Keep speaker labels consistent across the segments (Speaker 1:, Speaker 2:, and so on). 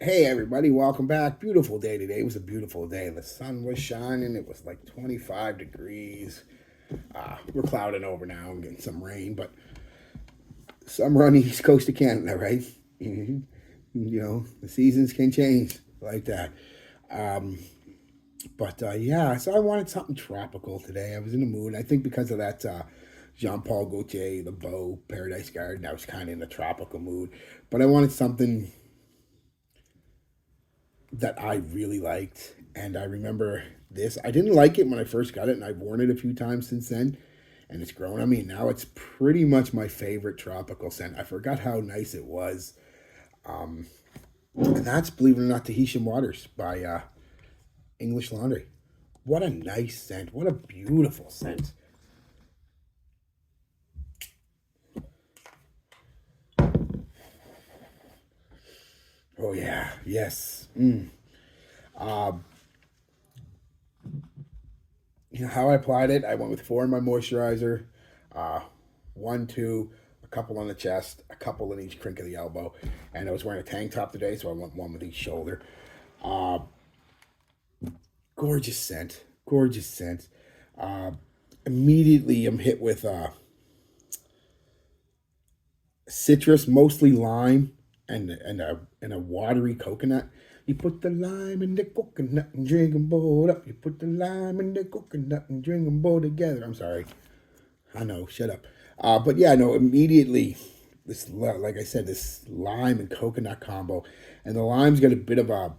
Speaker 1: Hey everybody, welcome back. Beautiful day today. It was a beautiful day. The sun was shining. It was like 25 degrees. We're clouding over now and getting some rain, but summer on the east coast of Canada, right? Mhm. The seasons can change like that. Um, but yeah, so I wanted something tropical today. I was in the mood. I think because of that Jean Paul Gaultier, the Beau Paradise Garden, I was kind of in a tropical mood. But I wanted something that I really liked. And I remember this. I didn't like it when I first got it, and I've worn it a few times since then. And it's grown on me. Now it's pretty much my favorite tropical scent. I forgot how nice it was. Um, and that's, believe it or not, Tahitian Waters by English Laundry. What a nice scent. What a beautiful scent. Oh, yeah. Yes. Uh, how I applied it, I went with four in my moisturizer, uh, one, two, a couple on the chest, a couple in each crink of the elbow, and I was wearing a tank top today, so I went one with each shoulder. Uh, Gorgeous scent, gorgeous scent. Uh, Immediately, I'm hit with citrus, mostly lime, and a watery coconut. You put the lime in the coconut and drink them both up. You put the lime in the coconut and drink them both together. I'm sorry. I know, shut up. But yeah, no, immediately, like I said, this lime and coconut combo. And the lime's got a bit of a,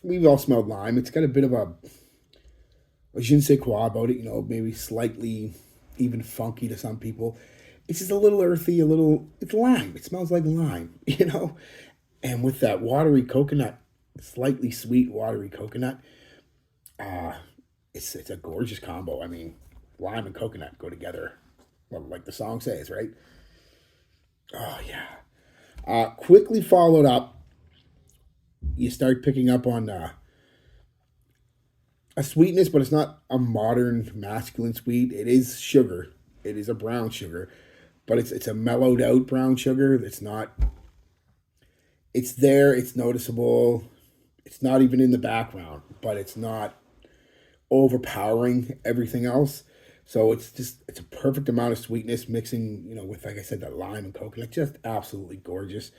Speaker 1: we've all smelled lime. It's got a bit of a je ne sais quoi about it, maybe slightly even funky to some people. It's just a little earthy, it's lime. It smells like lime, And with that watery coconut, slightly sweet watery coconut, uh, it's a gorgeous combo. I mean, lime and coconut go together, well, like the song says, right? Oh yeah. Quickly followed up, you start picking up on a sweetness, but it's not a modern masculine sweet. It is sugar. It is a brown sugar, but it's a mellowed out brown sugar. It's not. It's there. It's noticeable. It's not even in the background, but it's not overpowering everything else. So it's a perfect amount of sweetness mixing, with, like I said, that lime and coconut. Just absolutely gorgeous.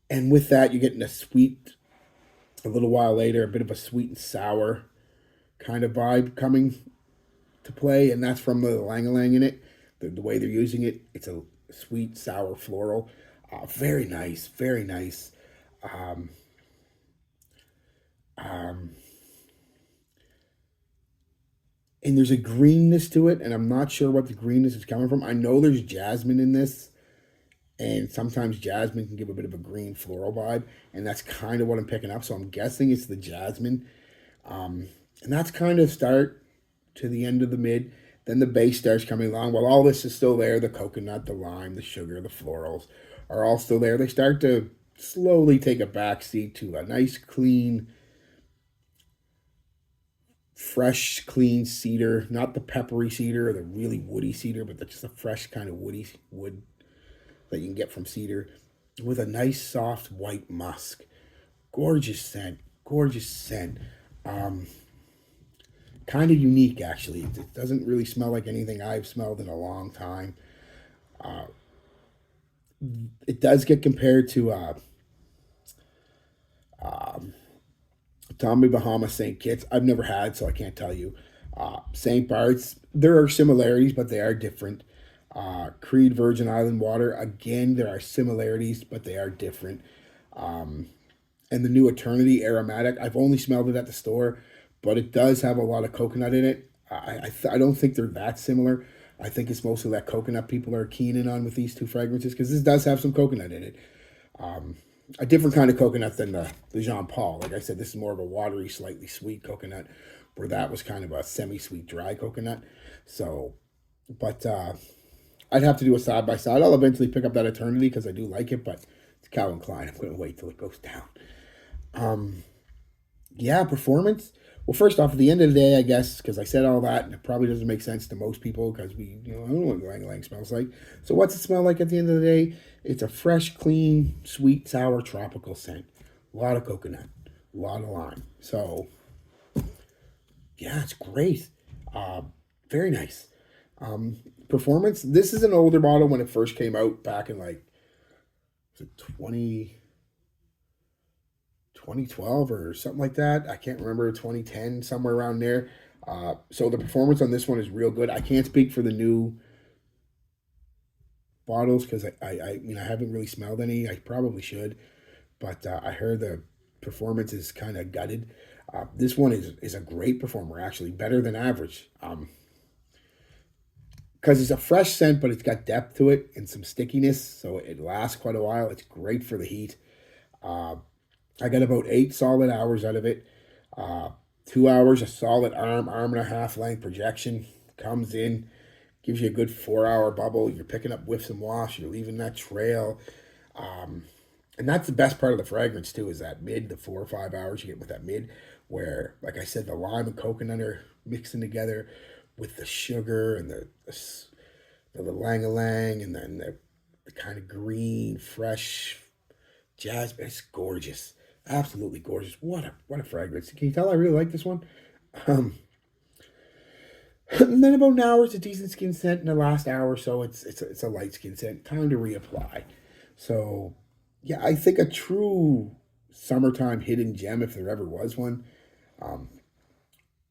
Speaker 1: And with that, you're getting a sweet, a little while later, a bit of a sweet and sour kind of vibe coming to play. And that's from the lang lang in it. The way they're using it, it's a sweet, sour, floral. Very nice, very nice. Um, um, and there's a greenness to it, and I'm not sure what the greenness is coming from. I know there's jasmine in this, and sometimes jasmine can give a bit of a green floral vibe, and that's kind of what I'm picking up. So I'm guessing it's the jasmine, and that's kind of start to the end of the mid. Then the base starts coming along. While all this is still there, the coconut, the lime, the sugar, the florals are all still there. They start to slowly take a backseat to a nice, clean, fresh, clean cedar. Not the peppery cedar or the really woody cedar, but just a fresh kind of woody wood that you can get from cedar with a nice, soft, white musk. Gorgeous scent. Gorgeous scent. Um, Kind of unique, actually. It doesn't really smell like anything I've smelled in a long time. Uh, it does get compared to um, Tommy Bahama St. Kitts. I've never had, so I can't tell you. St. Bart's, there are similarities, but they are different. Creed Virgin Island Water, again, there are similarities, but they are different. Um, and the new Eternity Aromatic, I've only smelled it at the store, but it does have a lot of coconut in it. I don't think they're that similar. I think it's mostly that coconut people are keen in on with these two fragrances because this does have some coconut in it. Um, a different kind of coconut than the Jean Paul. Like I said, this is more of a watery, slightly sweet coconut, where that was kind of a semi-sweet, dry coconut. So, but I'd have to do a side by side. I'll eventually pick up that Eternity because I do like it, but it's Calvin Klein. I'm going to wait till it goes down. Um, yeah, performance. Well, first off, at the end of the day, I guess, because I said all that, and it probably doesn't make sense to most people because I don't know what ylang ylang smells like. So, what's it smell like at the end of the day? It's a fresh, clean, sweet, sour, tropical scent. A lot of coconut, a lot of lime. So, yeah, it's great. Uh, very nice. Performance. This is an older bottle when it first came out back in like, was it 2012 or something like that. I can't remember, 2010, somewhere around there. So the performance on this one is real good. I can't speak for the new bottles because I haven't really smelled any. I probably should, but I heard the performance is kind of gutted. This one is a great performer, actually, better than average. Because it's a fresh scent, but it's got depth to it and some stickiness, so it lasts quite a while. It's great for the heat. Uh, I got about 8 solid hours out of it. 2 hours, a solid arm and a half length projection comes in, gives you a good 4 hour bubble. You're picking up whiffs and wafts. You're leaving that trail. Um, and that's the best part of the fragrance too, is that mid, the 4 or 5 hours you get with that mid, where, like I said, the lime and coconut are mixing together with the sugar and the lang and then the kind of green, fresh jasmine. It's gorgeous. Absolutely gorgeous. What a fragrance. Can you tell I really like this one? Um, and then about an hour, it's a decent skin scent. In the last hour or so, it's a light skin scent. Time to reapply. So, yeah, I think a true summertime hidden gem, if there ever was one. Um,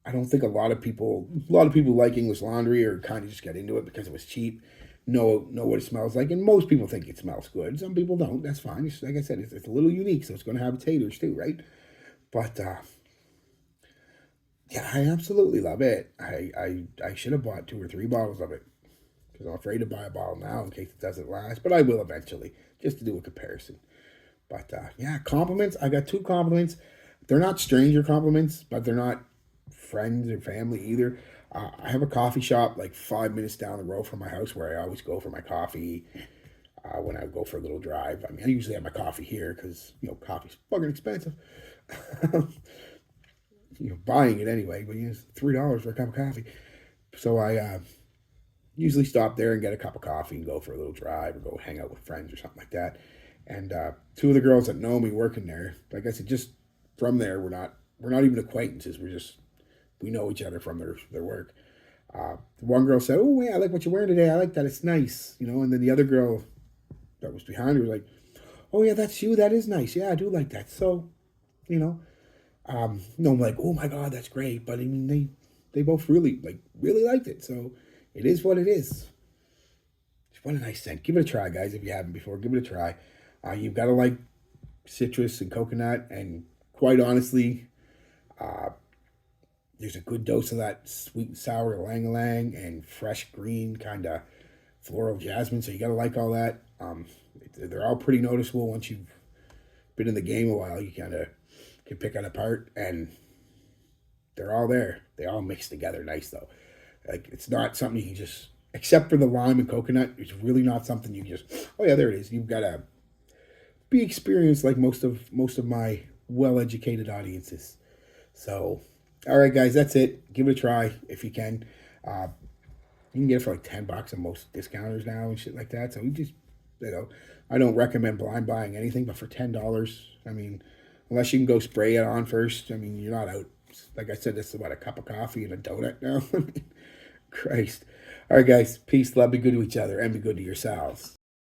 Speaker 1: I don't think a lot of people like English Laundry or kind of just got into it because it was cheap. Know what it smells like, and most people think it smells good. Some people don't. That's fine. Like I said, it's a little unique, so it's going to have taters too, right? But yeah, I absolutely love it. I should have bought 2 or 3 bottles of it because I'm afraid to buy a bottle now in case it doesn't last. But I will eventually, just to do a comparison. But yeah, compliments. I got 2 compliments. They're not stranger compliments, but they're not friends or family either. I have a coffee shop like 5 minutes down the road from my house where I always go for my coffee when I go for a little drive. I mean, I usually have my coffee here because coffee's fucking expensive. Buying it anyway, but it's $3 for a cup of coffee. So I usually stop there and get a cup of coffee and go for a little drive or go hang out with friends or something like that. And 2 of the girls that know me working there, like I said, just from there, we're not even acquaintances. We know each other from their work. One girl said, "Oh yeah, I like what you're wearing today. I like that. It's nice, you know." And then the other girl that was behind her was like, "Oh yeah, that's you. That is nice. Yeah, I do like that." So, you know, no, I'm like, "Oh my god, that's great." But I mean, they both really liked it. So it is what it is. What a nice scent. Give it a try, guys. If you haven't before, give it a try. You've got to like citrus and coconut, and quite honestly, uh, there's a good dose of that sweet and sour lang lang and fresh green kind of floral jasmine. So you got to like all that. They're all pretty noticeable once you've been in the game a while. You kind of can pick it apart, and they're all there. They all mix together nice though. Like it's not something you can just, except for the lime and coconut. It's really not something you just. Oh yeah, there it is. You've got to be experienced like most of my well-educated audiences. So, all right, guys, that's it. Give it a try if you can. Uh, you can get it for like $10 at most discounters now and shit like that. So you just, I don't recommend blind buying anything, but for $10, I mean, unless you can go spray it on first, I mean, you're not out. Like I said, this is about a cup of coffee and a donut now. Christ. All right, guys, peace, love, be good to each other, and be good to yourselves.